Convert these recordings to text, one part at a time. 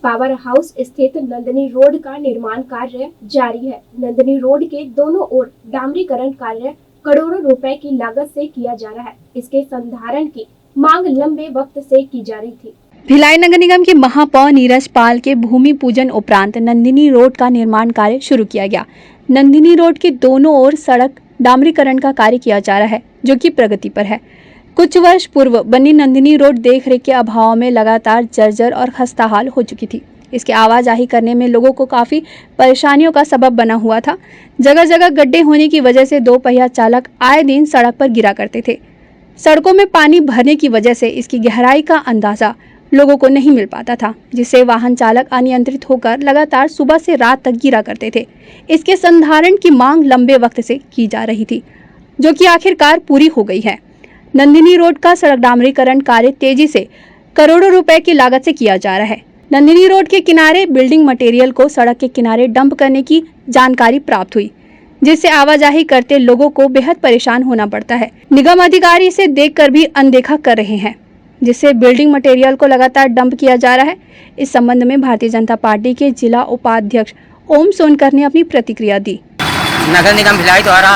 Power house स्थित Nandini road का निर्माण कार्य जारी है। नंदिनी रोड के दोनों ओर डामरीकरण कार्य करोड़ों रुपए की लागत से किया जा रहा है। इसके संधारण की मांग लंबे वक्त से की जा रही थी। भिलाई नगर निगम के महापौर नीरज पाल के भूमि पूजन उपरांत नंदिनी रोड का निर्माण कार्य शुरू किया गया। नंदिनी रोड के दोनों ओर सड़क डामरीकरण का कार्य किया जा रहा है, जो कि प्रगति पर है। कुछ वर्ष पूर्व बनी नंदिनी रोड देखरेख के अभाव में लगातार जर्जर और खस्ताहाल हो चुकी थी। इसके आवाजाही करने में लोगों को काफी परेशानियों का सबब बना हुआ था। जगह जगह गड्ढे होने की वजह से दो पहिया चालक आए दिन सड़क पर गिरा करते थे। सड़कों में पानी भरने की वजह से इसकी गहराई का अंदाजा लोगों को नहीं मिल पाता था, जिससे वाहन चालक अनियंत्रित होकर लगातार सुबह से रात तक गिरा करते थे। इसके संधारण की मांग लंबे वक्त से की जा रही थी, जो कि आखिरकार पूरी हो गई है। नंदिनी रोड का सड़क डामरीकरण कार्य तेजी से करोड़ों रुपए की लागत से किया जा रहा है। नंदिनी रोड के किनारे बिल्डिंग मटेरियल को सड़क के किनारे डंप करने की जानकारी प्राप्त हुई, जिससे आवाजाही करते लोगों को बेहद परेशान होना पड़ता है। निगम अधिकारी इसे देखकर भी अनदेखा कर रहे हैं, जिससे बिल्डिंग मटेरियल को लगातार डंप किया जा रहा है। इस संबंध में भारतीय जनता पार्टी के जिला उपाध्यक्ष ओम सोनकर ने अपनी प्रतिक्रिया दी। नगर निगम भिलाई द्वारा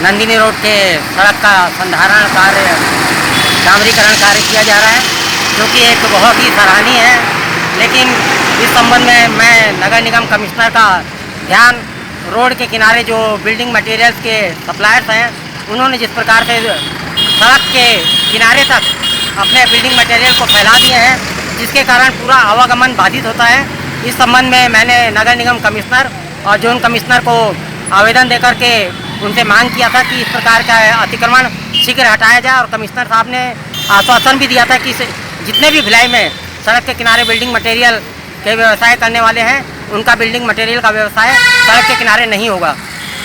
नंदिनी रोड के सड़क का संधारण कार्य डामरीकरण कार्य किया जा रहा है, जो कि एक बहुत ही सराहनीय है। लेकिन इस संबंध में मैं नगर निगम कमिश्नर का ध्यान रोड के किनारे जो बिल्डिंग मटेरियल्स के सप्लायर्स हैं, उन्होंने जिस प्रकार से सड़क के किनारे तक अपने बिल्डिंग मटेरियल को फैला दिए हैं, जिसके कारण पूरा आवागमन बाधित होता है। इस संबंध में मैंने नगर निगम कमिश्नर और जोन कमिश्नर को आवेदन देकर के उनसे मांग किया था कि इस प्रकार का अतिक्रमण शीघ्र हटाया जाए, और कमिश्नर साहब ने आश्वासन भी दिया था कि जितने भी भिलाई में सड़क के किनारे बिल्डिंग मटेरियल के व्यवसाय करने वाले हैं, उनका बिल्डिंग मटेरियल का व्यवसाय सड़क के किनारे नहीं होगा।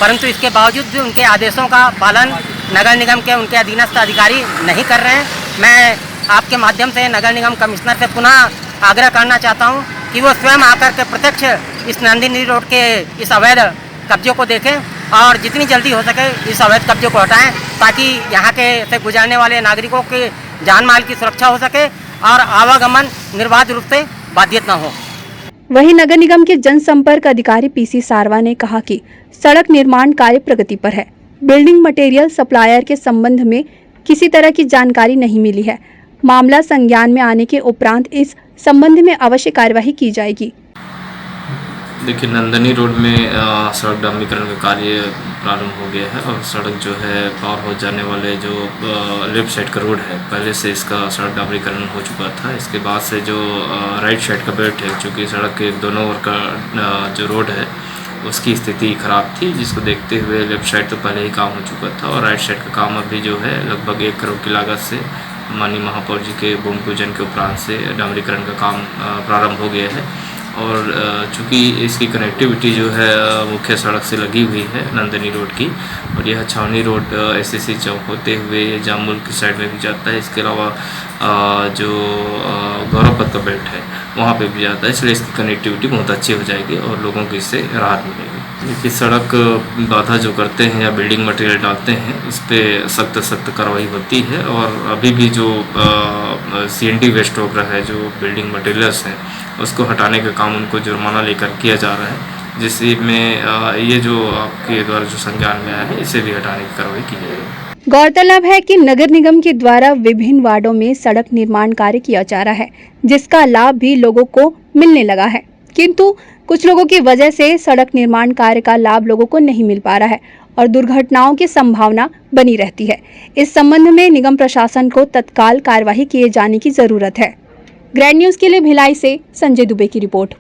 परंतु इसके बावजूद भी उनके आदेशों का पालन नगर निगम के उनके अधीनस्थ अधिकारी नहीं कर रहे हैं। मैं आपके माध्यम से नगर निगम कमिश्नर से पुनः आग्रह करना चाहता हूं कि वो स्वयं आकर के प्रत्यक्ष इस नंदिनी रोड के इस अवैध कब्जों को देखें और जितनी जल्दी हो सके इस अवैध कब्जों को हटाएं, ताकि यहाँ के से गुजरने वाले नागरिकों के जान माल की सुरक्षा हो सके और आवागमन निर्बाध रूप से बाधित न हो। वहीं नगर निगम के जनसंपर्क अधिकारी पीसी सारवा ने कहा कि सड़क निर्माण कार्य प्रगति पर है। बिल्डिंग मटेरियल सप्लायर के संबंध में किसी तरह की जानकारी नहीं मिली है। मामला संज्ञान में आने के उपरांत इस संबंध में अवश्य कार्यवाही की जाएगी। देखिए, नंदिनी रोड में सड़क डामरीकरण का कार्य प्रारंभ हो गया है और सड़क जो है पार हो जाने वाले जो लेफ्ट साइड का रोड है, पहले से इसका सड़क डामरीकरण हो चुका था। इसके बाद से जो राइट साइड का बेल्ट है, जो कि सड़क के दोनों ओर का जो रोड है, उसकी स्थिति खराब थी, जिसको देखते हुए लेफ्ट साइड तो पहले ही काम हो चुका था और राइट साइड का काम अभी जो है लगभग 1 करोड़ की लागत से माननीय महापौर जी के भूमि पूजन के उपरांत से डामरीकरण का काम प्रारंभ हो गया है। और चूँकि इसकी कनेक्टिविटी जो है मुख्य सड़क से लगी हुई है नंदिनी रोड की, और यह छावनी रोड एसएससी चौक होते हुए जामुल की साइड में भी जाता है। इसके अलावा जो गौरव पथ का बेल्ट है वहाँ पे भी जाता है, इसलिए इसकी कनेक्टिविटी बहुत अच्छी हो जाएगी और लोगों को इससे राहत मिलेगी। देखिए, सड़क बाधा जो करते हैं या बिल्डिंग मटेरियल डालते हैं, उस पर सख्त कार्रवाई होती है। और अभी भी जो CNT वेस्ट वगैरह है, जो बिल्डिंग मटेरियल्स हैं, उसको हटाने का काम उनको जुर्माना लेकर किया जा रहा है, जिसमें ये जो आपके द्वारा जो संज्ञान में आया है, इसे भी हटाने की कार्रवाई की जाएगी। गौरतलब है कि नगर निगम के द्वारा विभिन्न वार्डों में सड़क निर्माण कार्य किया जा रहा है, जिसका लाभ भी लोगों को मिलने लगा है, किंतु कुछ लोगों की वजह से सड़क निर्माण कार्य का लाभ लोगों को नहीं मिल पा रहा है और दुर्घटनाओं की संभावना बनी रहती है। इस संबंध में निगम प्रशासन को तत्काल कार्यवाही किए जाने की जरूरत है। ग्रैंड न्यूज के लिए भिलाई से संजय दुबे की रिपोर्ट।